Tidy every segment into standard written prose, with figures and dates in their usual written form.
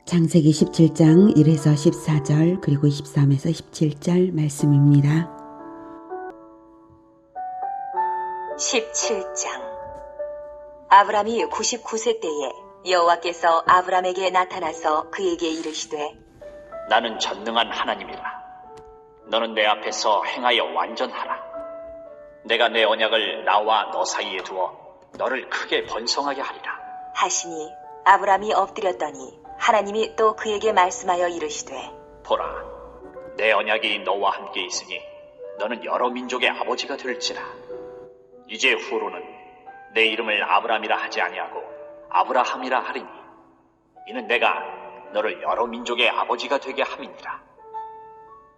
창세기 17장 1에서 14절 그리고 23에서 17절 말씀입니다. 17장. 아브람이 99세 때에 여호와께서 아브람에게 나타나서 그에게 이르시되 나는 전능한 하나님이라. 너는 내 앞에서 행하여 완전하라. 내가 내 언약을 나와 너 사이에 두어 너를 크게 번성하게 하리라. 하시니 아브람이 엎드렸더니 하나님이 또 그에게 말씀하여 이르시되 보라, 내 언약이 너와 함께 있으니 너는 여러 민족의 아버지가 될지라. 이제 후로는 내 이름을 아브람이라 하지 아니하고 아브라함이라 하리니 이는 내가 너를 여러 민족의 아버지가 되게 함이니라.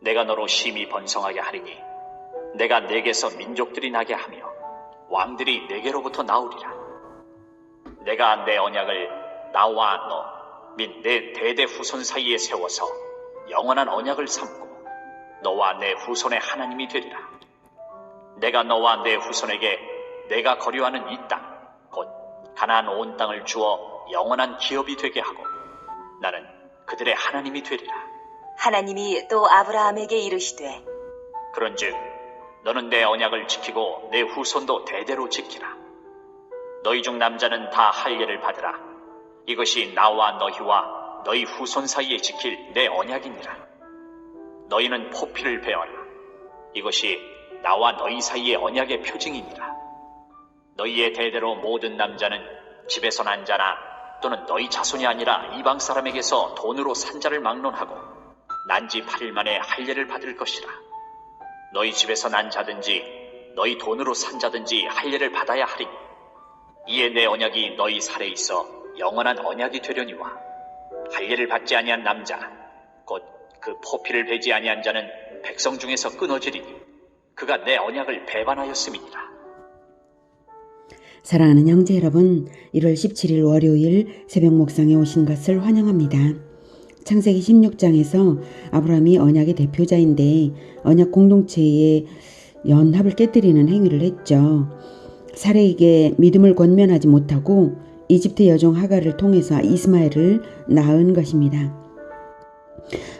내가 너로 심히 번성하게 하리니 내가 내게서 민족들이 나게 하며 왕들이 내게로부터 나오리라. 내가 내 언약을 나와 너 및 내 대대 후손 사이에 세워서 영원한 언약을 삼고 너와 내 후손의 하나님이 되리라. 내가 너와 내 후손에게 내가 거류하는 이 땅, 곧 가나안 온 땅을 주어 영원한 기업이 되게 하고 나는 그들의 하나님이 되리라. 하나님이 또 아브라함에게 이르시되 그런즉 너는 내 언약을 지키고 내 후손도 대대로 지키라. 너희 중 남자는 다 할례를 받으라. 이것이 나와 너희와 너희 후손 사이에 지킬 내 언약이니라. 너희는 포피를 베어라. 이것이 나와 너희 사이의 언약의 표징이니라. 너희의 대대로 모든 남자는 집에서 난 자나 또는 너희 자손이 아니라 이방 사람에게서 돈으로 산 자를 막론하고 난지 8일 만에 할례를 받을 것이라. 너희 집에서 난 자든지 너희 돈으로 산 자든지 할례를 받아야 하리니 이에 내 언약이 너희 살에 있어 영원한 언약이 되려니와 할례를 받지 아니한 남자 곧 그 포피를 베지 아니한 자는 백성 중에서 끊어지리니 그가 내 언약을 배반하였음이니라. 사랑하는 형제 여러분, 1월 17일 월요일 새벽 목상에 오신 것을 환영합니다. 창세기 16장에서 아브라함이 언약의 대표자인데 언약 공동체의 연합을 깨뜨리는 행위를 했죠. 사레에게 믿음을 권면하지 못하고 이집트 여종 하갈을 통해서 이스마엘을 낳은 것입니다.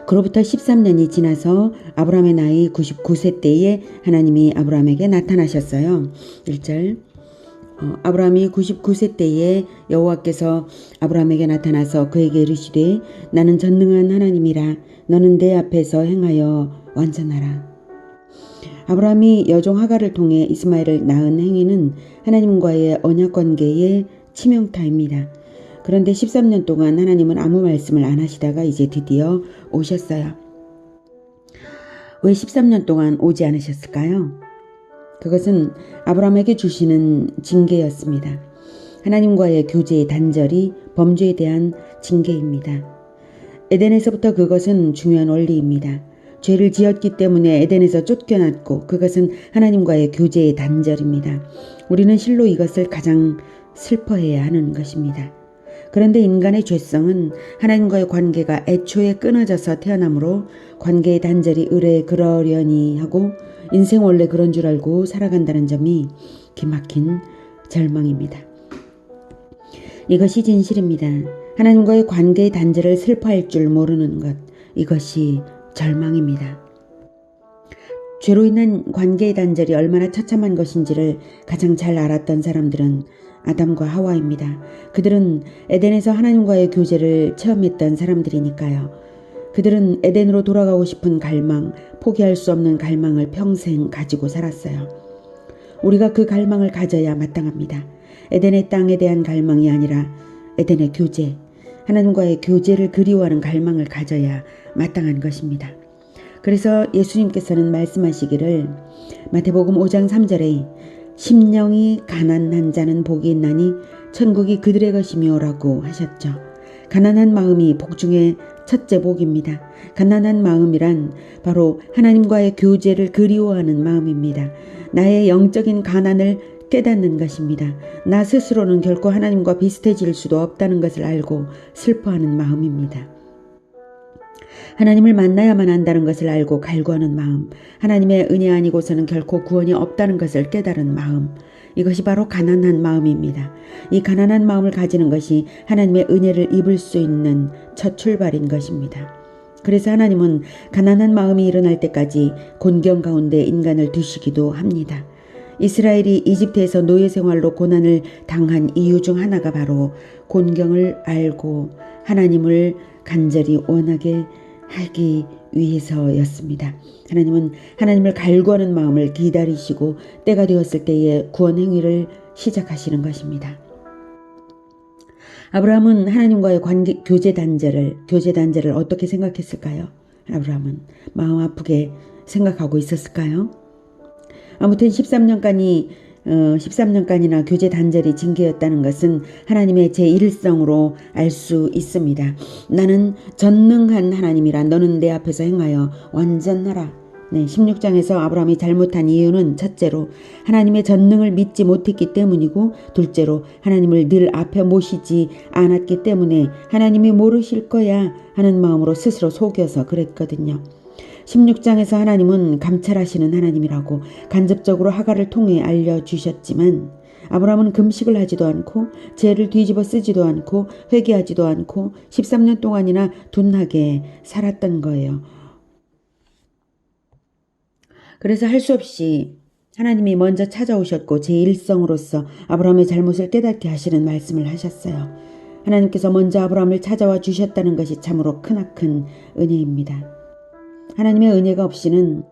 그로부터 13년이 지나서 아브라함의 나이 99세 때에 하나님이 아브라함에게 나타나셨어요. 1절 아브라함이 99세 때에 여호와께서 아브라함에게 나타나서 그에게 이르시되 나는 전능한 하나님이라. 너는 내 앞에서 행하여 완전하라. 아브라함이 여종 하갈을 통해 이스마엘을 낳은 행위는 하나님과의 언약 관계의 치명타입니다. 그런데 13년 동안 하나님은 아무 말씀을 안 하시다가 이제 드디어 오셨어요. 왜 13년 동안 오지 않으셨을까요? 그것은 아브라함에게 주시는 징계였습니다. 하나님과의 교제의 단절이 범죄에 대한 징계입니다. 에덴에서부터 그것은 중요한 원리입니다. 죄를 지었기 때문에 에덴에서 쫓겨났고 그것은 하나님과의 교제의 단절입니다. 우리는 실로 이것을 가장 슬퍼해야 하는 것입니다. 그런데 인간의 죄성은 하나님과의 관계가 애초에 끊어져서 태어나므로 관계의 단절이 의뢰 그러려니 하고 인생 원래 그런 줄 알고 살아간다는 점이 기막힌 절망입니다. 이것이 진실입니다. 하나님과의 관계의 단절을 슬퍼할 줄 모르는 것, 이것이 절망입니다. 죄로 인한 관계의 단절이 얼마나 처참한 것인지를 가장 잘 알았던 사람들은 아담과 하와입니다. 그들은 에덴에서 하나님과의 교제를 체험했던 사람들이니까요. 그들은 에덴으로 돌아가고 싶은 갈망, 포기할 수 없는 갈망을 평생 가지고 살았어요. 우리가 그 갈망을 가져야 마땅합니다. 에덴의 땅에 대한 갈망이 아니라 에덴의 교제, 하나님과의 교제를 그리워하는 갈망을 가져야 마땅한 것입니다. 그래서 예수님께서는 말씀하시기를 마태복음 5장 3절에 심령이 가난한 자는 복이 있나니 천국이 그들의 것이며 라고 하셨죠. 가난한 마음이 복 중에 첫째 복입니다. 가난한 마음이란 바로 하나님과의 교제를 그리워하는 마음입니다. 나의 영적인 가난을 깨닫는 것입니다. 나 스스로는 결코 하나님과 비슷해질 수도 없다는 것을 알고 슬퍼하는 마음입니다. 하나님을 만나야만 한다는 것을 알고 갈구하는 마음, 하나님의 은혜 아니고서는 결코 구원이 없다는 것을 깨달은 마음, 이것이 바로 가난한 마음입니다. 이 가난한 마음을 가지는 것이 하나님의 은혜를 입을 수 있는 첫 출발인 것입니다. 그래서 하나님은 가난한 마음이 일어날 때까지 곤경 가운데 인간을 두시기도 합니다. 이스라엘이 이집트에서 노예 생활로 고난을 당한 이유 중 하나가 바로 곤경을 알고 하나님을 간절히 원하게 하기 위해서였습니다. 하나님은 하나님을 갈구하는 마음을 기다리시고 때가 되었을 때에 구원 행위를 시작하시는 것입니다. 아브라함은 하나님과의 교제 단절을 어떻게 생각했을까요? 아브라함은 마음 아프게 생각하고 있었을까요? 아무튼 13년간이나 교제 단절이 징계였다는 것은 하나님의 제1성으로 알 수 있습니다. 나는 전능한 하나님이라 너는 내 앞에서 행하여 완전하라. 16장에서 아브라함이 잘못한 이유는 첫째로 하나님의 전능을 믿지 못했기 때문이고, 둘째로 하나님을 늘 앞에 모시지 않았기 때문에 하나님이 모르실 거야 하는 마음으로 스스로 속여서 그랬거든요. 16장에서 하나님은 감찰하시는 하나님이라고 간접적으로 하갈을 통해 알려주셨지만 아브라함은 금식을 하지도 않고 죄를 뒤집어 쓰지도 않고 회개하지도 않고 13년 동안이나 둔하게 살았던 거예요. 그래서 할 수 없이 하나님이 먼저 찾아오셨고 제1성으로서 아브라함의 잘못을 깨닫게 하시는 말씀을 하셨어요. 하나님께서 먼저 아브라함을 찾아와 주셨다는 것이 참으로 크나큰 은혜입니다. 하나님의 은혜가 없이는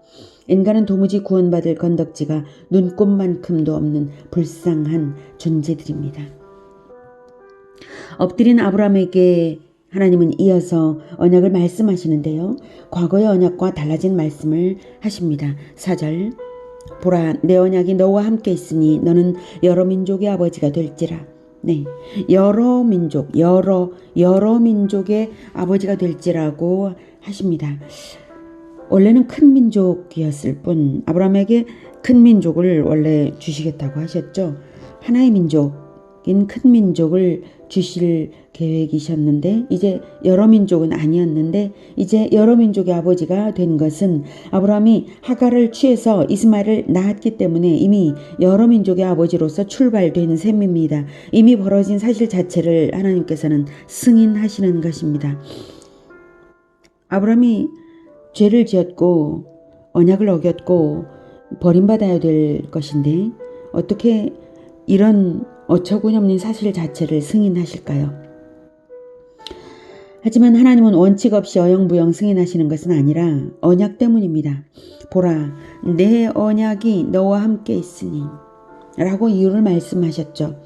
인간은 도무지 구원받을 건덕지가 눈꼽만큼도 없는 불쌍한 존재들입니다. 엎드린 아브라함에게 하나님은 이어서 언약을 말씀하시는데요. 과거의 언약과 달라진 말씀을 하십니다. 4절, 보라, 내 언약이 너와 함께 있으니 너는 여러 민족의 아버지가 될지라. 여러 민족의 아버지가 될지라고 하십니다. 원래는 큰 민족이었을 뿐 아브라함에게 큰 민족을 원래 주시겠다고 하셨죠. 하나의 민족인 큰 민족을 주실 계획이셨는데 이제 여러 민족은 아니었는데 이제 여러 민족의 아버지가 된 것은 아브라함이 하갈을 취해서 이스마엘을 낳았기 때문에 이미 여러 민족의 아버지로서 출발되는 셈입니다. 이미 벌어진 사실 자체를 하나님께서는 승인하시는 것입니다. 아브라함이 죄를 지었고 언약을 어겼고 버림받아야 될 것인데 어떻게 이런 어처구니없는 사실 자체를 승인하실까요? 하지만 하나님은 원칙 없이 어영부영 승인하시는 것은 아니라 언약 때문입니다. 보라, 내 언약이 너와 함께 있으니 라고 이유를 말씀하셨죠.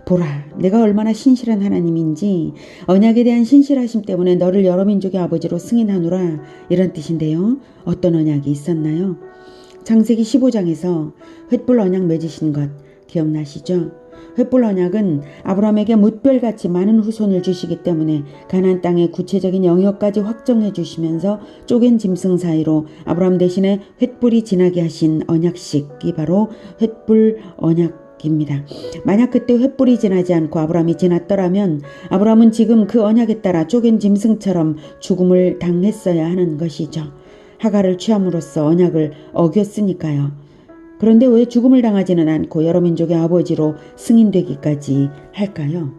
보라, 내가 얼마나 신실한 하나님인지 언약에 대한 신실하심 때문에 너를 여러 민족의 아버지로 승인하노라, 이런 뜻인데요. 어떤 언약이 있었나요? 창세기 15장에서 횃불 언약 맺으신 것 기억나시죠? 횃불 언약은 아브라함에게 뭇별같이 많은 후손을 주시기 때문에 가나안 땅의 구체적인 영역까지 확정해 주시면서 쪼갠 짐승 사이로 아브라함 대신에 횃불이 지나게 하신 언약식이 바로 횃불 언약입니다. 만약 그때 횃불이 지나지 않고 아브라함이 지났더라면 아브라함은 지금 그 언약에 따라 쪼갠 짐승처럼 죽음을 당했어야 하는 것이죠. 하갈을 취함으로써 언약을 어겼으니까요. 그런데 왜 죽음을 당하지는 않고 여러 민족의 아버지로 승인되기까지 할까요?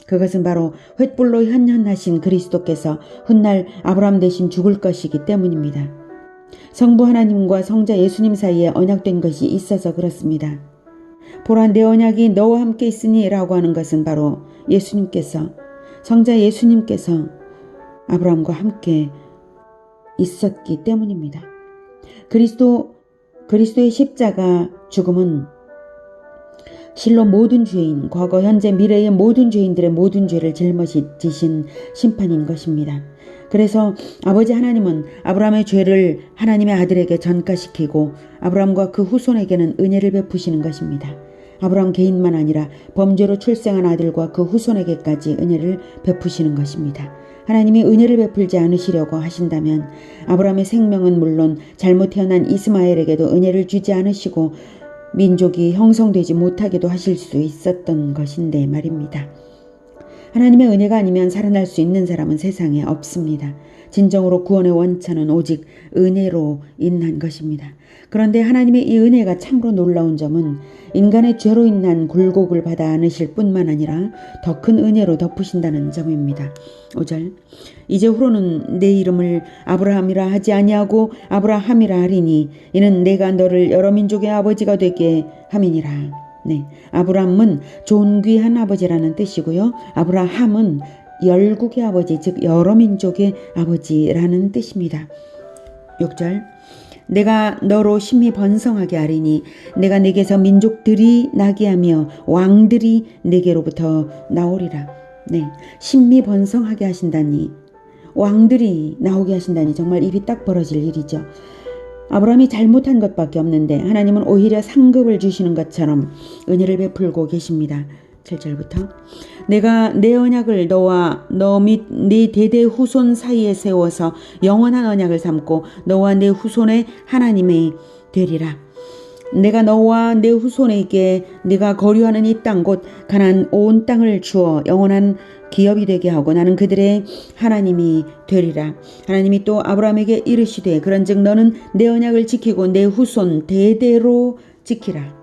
그것은 바로 횃불로 현현하신 그리스도께서 훗날 아브라함 대신 죽을 것이기 때문입니다. 성부 하나님과 성자 예수님 사이에 언약된 것이 있어서 그렇습니다. 보라, 내 언약이 너와 함께 있으니 라고 하는 것은 바로 예수님께서, 성자 예수님께서 아브라함과 함께 있었기 때문입니다. 그리스도의 십자가 죽음은 실로 모든 죄인, 과거, 현재, 미래의 모든 죄인들의 모든 죄를 짊어지신 심판인 것입니다. 그래서 아버지 하나님은 아브라함의 죄를 하나님의 아들에게 전가시키고 아브라함과 그 후손에게는 은혜를 베푸시는 것입니다. 아브라함 개인만 아니라 범죄로 출생한 아들과 그 후손에게까지 은혜를 베푸시는 것입니다. 하나님이 은혜를 베풀지 않으시려고 하신다면 아브라함의 생명은 물론 잘못 태어난 이스마엘에게도 은혜를 주지 않으시고 민족이 형성되지 못하게도 하실 수 있었던 것인데 말입니다. 하나님의 은혜가 아니면 살아날 수 있는 사람은 세상에 없습니다. 진정으로 구원의 원천은 오직 은혜로 인한 것입니다. 그런데 하나님의 이 은혜가 참으로 놀라운 점은 인간의 죄로 인한 굴곡을 받아 안으실 뿐만 아니라 더 큰 은혜로 덮으신다는 점입니다. 5절 이제후로는 내 이름을 아브라함이라 하지 아니하고 아브라함이라 하리니 이는 내가 너를 여러 민족의 아버지가 되게 함이니라. 네, 아브라함은 존귀한 아버지라는 뜻이고요. 아브라함은 열국의 아버지, 즉 여러 민족의 아버지라는 뜻입니다. 6절 내가 너로 심히 번성하게 하리니 내가 내게서 민족들이 나게 하며 왕들이 내게로부터 나오리라. 네, 심히 번성하게 하신다니, 왕들이 나오게 하신다니 정말 입이 딱 벌어질 일이죠. 아브라함이 잘못한 것밖에 없는데 하나님은 오히려 상급을 주시는 것처럼 은혜를 베풀고 계십니다. 7절부터 내가 내 언약을 너와 너 및 네 대대 후손 사이에 세워서 영원한 언약을 삼고 너와 내 후손의 하나님이 되리라. 내가 너와 내 후손에게 네가 거류하는 이 땅 곧 가나안 온 땅을 주어 영원한 기업이 되게 하고 나는 그들의 하나님이 되리라. 하나님이 또 아브라함에게 이르시되 그런즉 너는 내 언약을 지키고 내 후손 대대로 지키라.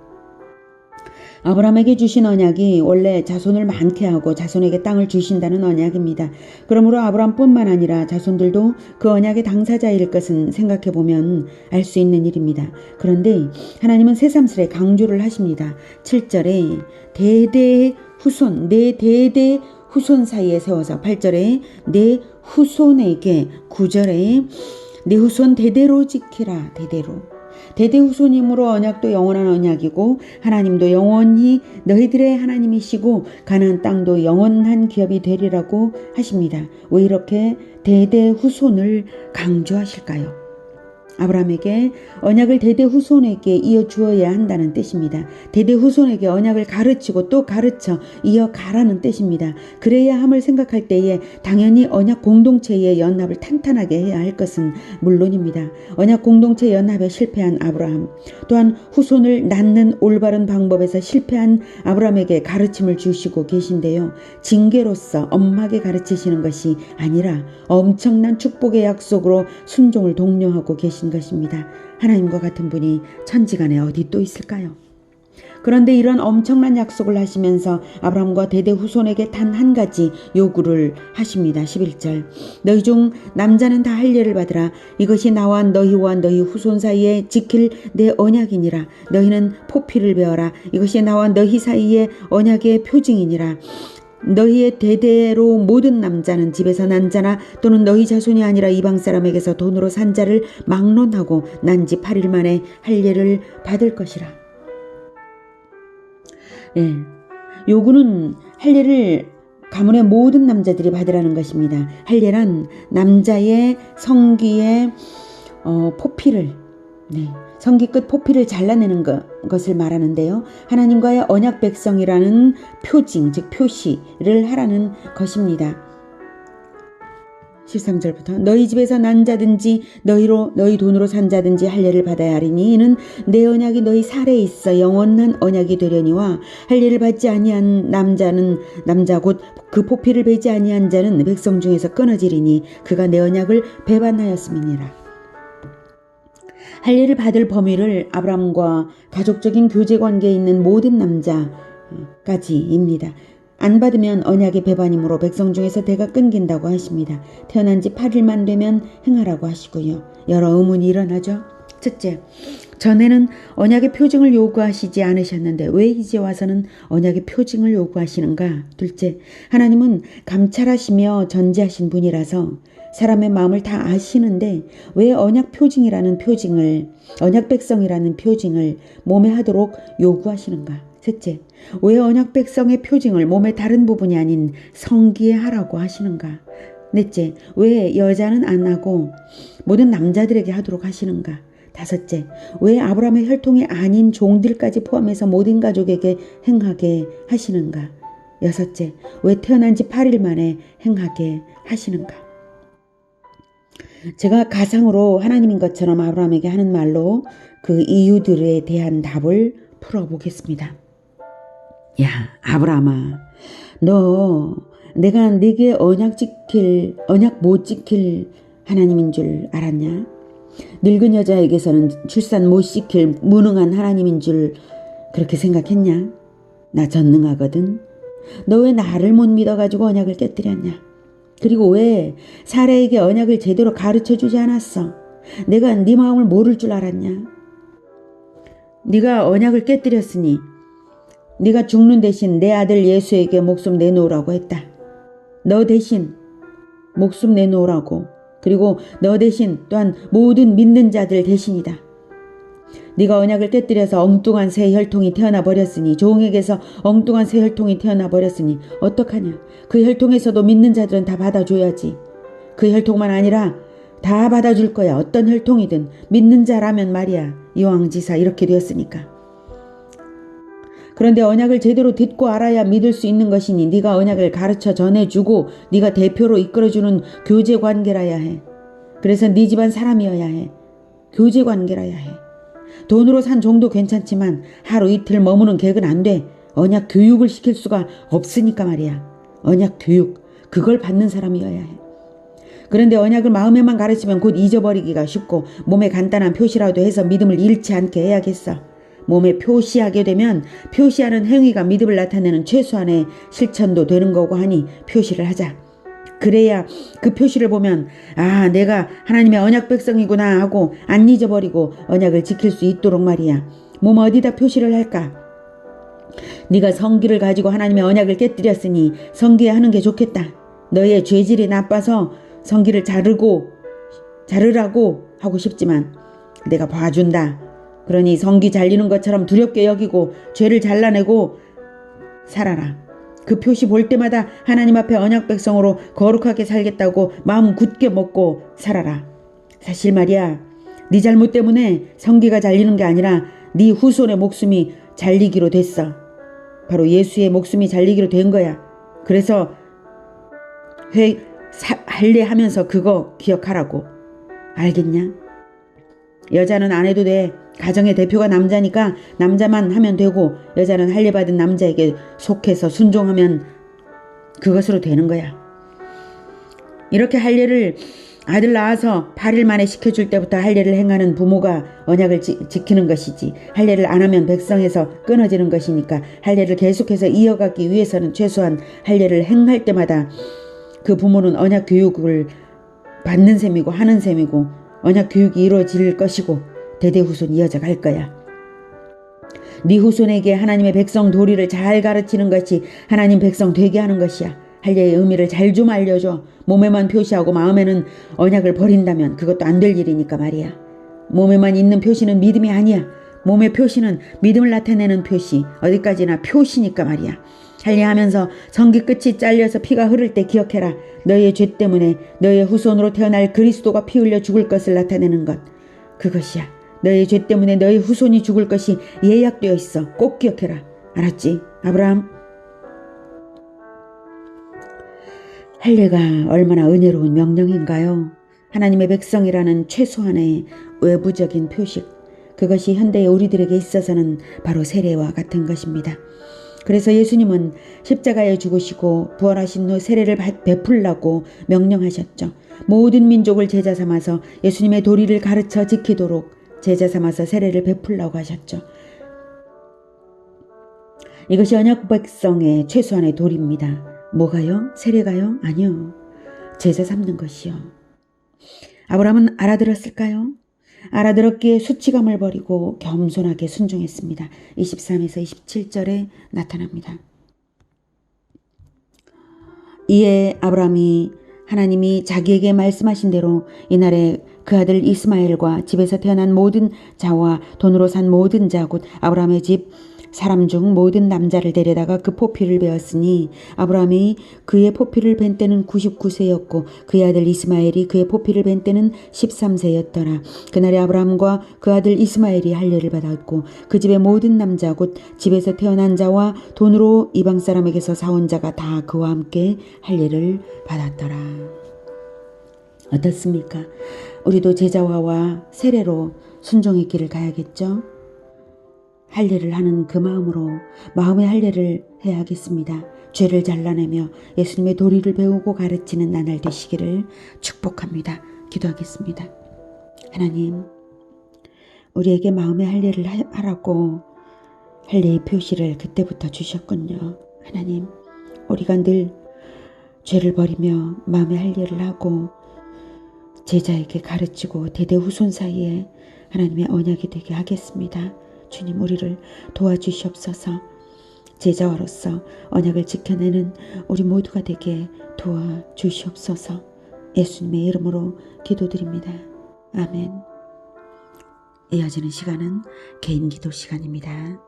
아브라함에게 주신 언약이 원래 자손을 많게 하고 자손에게 땅을 주신다는 언약입니다. 그러므로 아브라함뿐만 아니라 자손들도 그 언약의 당사자일 것은 생각해보면 알 수 있는 일입니다. 그런데 하나님은 새삼스레 강조를 하십니다. 7절에 대대 후손, 내 대대 후손 사이에 세워서 8절에 내 후손에게 9절에 내 후손 대대로 지키라. 대대 후손이므로 언약도 영원한 언약이고 하나님도 영원히 너희들의 하나님이시고 가나안 땅도 영원한 기업이 되리라고 하십니다. 왜 이렇게 대대 후손을 강조하실까요? 아브라함에게 언약을 대대 후손에게 이어주어야 한다는 뜻입니다. 대대 후손에게 언약을 가르치고 또 가르쳐 이어가라는 뜻입니다. 그래야 함을 생각할 때에 당연히 언약 공동체의 연합을 탄탄하게 해야 할 것은 물론입니다. 언약 공동체 연합에 실패한 아브라함, 또한 후손을 낳는 올바른 방법에서 실패한 아브라함에게 가르침을 주시고 계신데요. 징계로서 엄하게 가르치시는 것이 아니라 엄청난 축복의 약속으로 순종을 독려하고 계신 것입니다. 하나님과 같은 분이 천지간에 어디 또 있을까요? 그런데 이런 엄청난 약속을 하시면서 아브라함과 대대 후손에게 단 한 가지 요구를 하십니다. 11절 너희 중 남자는 다 할례를 받으라. 이것이 나와 너희와 너희 후손 사이에 지킬 내 언약이니라. 너희는 포피를 베어라. 이것이 나와 너희 사이에 언약의 표징이니라. 너희의 대대로 모든 남자는 집에서 난 자나 또는 너희 자손이 아니라 이방 사람에게서 돈으로 산 자를 막론하고 난 지 8일 만에 할례를 받을 것이라. 예, 요구는 할례를 가문의 모든 남자들이 받으라는 것입니다. 할례란 남자의 성기의 포피를, 성기 끝 포피를 잘라내는 것을 말하는데요. 하나님과의 언약 백성이라는 표징, 즉 표시를 하라는 것입니다. 13절부터 너희 집에서 난 자든지 너희 돈으로 산 자든지 할례를 받아야 하리니 이는 내 언약이 너희 살에 있어 영원한 언약이 되려니와 할례를 받지 아니한 남자 곧 그 포피를 베지 아니한 자는 백성 중에서 끊어지리니 그가 내 언약을 배반하였음이니라. 할례를 받을 범위를 아브라함과 가족적인 교제 관계에 있는 모든 남자까지입니다. 안 받으면 언약의 배반이므로 백성 중에서 대가 끊긴다고 하십니다. 태어난 지 8일만 되면 행하라고 하시고요. 여러 의문이 일어나죠. 첫째, 전에는 언약의 표징을 요구하시지 않으셨는데 왜 이제 와서는 언약의 표징을 요구하시는가? 둘째, 하나님은 감찰하시며 전지하신 분이라서 사람의 마음을 다 아시는데 왜 언약 표징이라는 표징을, 언약 백성이라는 표징을 몸에 하도록 요구하시는가? 셋째, 왜 언약 백성의 표징을 몸의 다른 부분이 아닌 성기에 하라고 하시는가? 넷째, 왜 여자는 안 하고 모든 남자들에게 하도록 하시는가? 다섯째, 왜 아브라함의 혈통이 아닌 종들까지 포함해서 모든 가족에게 행하게 하시는가? 여섯째, 왜 태어난 지 8일 만에 행하게 하시는가? 제가 가상으로 하나님인 것처럼 아브라함에게 하는 말로 그 이유들에 대한 답을 풀어보겠습니다. 야, 아브라함아, 너 내가 네게 언약 못 지킬 하나님인 줄 알았냐? 늙은 여자에게서는 출산 못 시킬 무능한 하나님인 줄 그렇게 생각했냐? 나 전능하거든. 너 왜 나를 못 믿어가지고 언약을 깨뜨렸냐? 그리고 왜 사라에게 언약을 제대로 가르쳐주지 않았어? 내가 네 마음을 모를 줄 알았냐? 네가 언약을 깨뜨렸으니 네가 죽는 대신 내 아들 예수에게 목숨 내놓으라고 했다. 너 대신 목숨 내놓으라고. 그리고 너 대신 또한 모든 믿는 자들 대신이다. 네가 언약을 깨뜨려서 엉뚱한 새 혈통이 태어나 버렸으니 종에게서 엉뚱한 새 혈통이 태어나 버렸으니 어떡하냐. 그 혈통에서도 믿는 자들은 다 받아줘야지. 그 혈통만 아니라 다 받아줄 거야. 어떤 혈통이든 믿는 자라면 말이야. 이왕지사 이렇게 되었으니까. 그런데 언약을 제대로 듣고 알아야 믿을 수 있는 것이니 네가 언약을 가르쳐 전해주고 네가 대표로 이끌어주는 교제관계라야 해. 그래서 네 집안 사람이어야 해. 교제관계라야 해. 돈으로 산 종도 괜찮지만 하루 이틀 머무는 객은 안 돼. 언약 교육을 시킬 수가 없으니까 말이야. 언약 교육, 그걸 받는 사람이어야 해. 그런데 언약을 마음에만 가르치면 곧 잊어버리기가 쉽고 몸에 간단한 표시라도 해서 믿음을 잃지 않게 해야겠어. 몸에 표시하게 되면 표시하는 행위가 믿음을 나타내는 최소한의 실천도 되는 거고 하니 표시를 하자. 그래야 그 표시를 보면 아, 내가 하나님의 언약 백성이구나 하고 안 잊어버리고 언약을 지킬 수 있도록 말이야. 몸 어디다 표시를 할까? 네가 성기를 가지고 하나님의 언약을 깨뜨렸으니 성기에 하는 게 좋겠다. 너의 죄질이 나빠서 성기를 자르라고 하고 싶지만 내가 봐준다. 그러니 성기 잘리는 것처럼 두렵게 여기고 죄를 잘라내고 살아라. 그 표시 볼 때마다 하나님 앞에 언약 백성으로 거룩하게 살겠다고 마음 굳게 먹고 살아라. 사실 말이야, 네 잘못 때문에 성기가 잘리는 게 아니라 네 후손의 목숨이 잘리기로 됐어. 바로 예수의 목숨이 잘리기로 된 거야. 그래서 할례하면서 그거 기억하라고. 알겠냐? 여자는 안 해도 돼. 가정의 대표가 남자니까 남자만 하면 되고 여자는 할례받은 남자에게 속해서 순종하면 그것으로 되는 거야. 이렇게 할례를 아들 낳아서 8일 만에 시켜줄 때부터 할례를 행하는 부모가 언약을 지키는 것이지, 할례를 안 하면 백성에서 끊어지는 것이니까 할례를 계속해서 이어가기 위해서는 최소한 할례를 행할 때마다 그 부모는 언약 교육을 받는 셈이고 하는 셈이고 언약 교육이 이루어질 것이고 대대후손 이어져 갈 거야. 네 후손에게 하나님의 백성 도리를 잘 가르치는 것이 하나님 백성 되게 하는 것이야. 할례의 의미를 잘 좀 알려줘. 몸에만 표시하고 마음에는 언약을 버린다면 그것도 안 될 일이니까 말이야. 몸에만 있는 표시는 믿음이 아니야. 몸의 표시는 믿음을 나타내는 표시. 어디까지나 표시니까 말이야. 할례하면서 성기 끝이 잘려서 피가 흐를 때 기억해라. 너의 죄 때문에 너의 후손으로 태어날 그리스도가 피 흘려 죽을 것을 나타내는 것. 그것이야. 너의 죄 때문에 너의 후손이 죽을 것이 예약되어 있어. 꼭 기억해라. 알았지? 아브라함. 할례가 얼마나 은혜로운 명령인가요? 하나님의 백성이라는 최소한의 외부적인 표식. 그것이 현대의 우리들에게 있어서는 바로 세례와 같은 것입니다. 그래서 예수님은 십자가에 죽으시고 부활하신 후 세례를 베풀라고 명령하셨죠. 모든 민족을 제자 삼아서 예수님의 도리를 가르쳐 지키도록 제자 삼아서 세례를 베풀라고 하셨죠. 이것이 언약 백성의 최소한의 도리입니다. 뭐가요? 세례가요? 아니요. 제자 삼는 것이요. 아브라함은 알아들었을까요? 알아들었기에 수치감을 버리고 겸손하게 순종했습니다. 23에서 27절에 나타납니다. 이에 아브라함이 하나님이 자기에게 말씀하신 대로 이날에 그 아들 이스마엘과 집에서 태어난 모든 자와 돈으로 산 모든 자 곧 아브라함의 집 사람 중 모든 남자를 데려다가 그 포피를 베었으니 아브라함이 그의 포피를 벤 때는 99세였고 그의 아들 이스마엘이 그의 포피를 벤 때는 13세였더라. 그날에 아브라함과 그 아들 이스마엘이 할례를 받았고 그 집의 모든 남자 곧 집에서 태어난 자와 돈으로 이방 사람에게서 사온 자가 다 그와 함께 할례를 받았더라. 어떻습니까? 우리도 제자화와 세례로 순종의 길을 가야겠죠? 할례를 하는 그 마음으로 마음의 할례를 해야겠습니다. 죄를 잘라내며 예수님의 도리를 배우고 가르치는 나날 되시기를 축복합니다. 기도하겠습니다. 하나님, 우리에게 마음의 할례를 하라고 할례의 표시를 그때부터 주셨군요. 하나님, 우리가 늘 죄를 버리며 마음의 할례를 하고 제자에게 가르치고 대대 후손 사이에 하나님의 언약이 되게 하겠습니다. 주님, 우리를 도와주시옵소서. 제자와로서 언약을 지켜내는 우리 모두가 되게 도와주시옵소서. 예수님의 이름으로 기도드립니다. 아멘. 이어지는 시간은 개인 기도 시간입니다.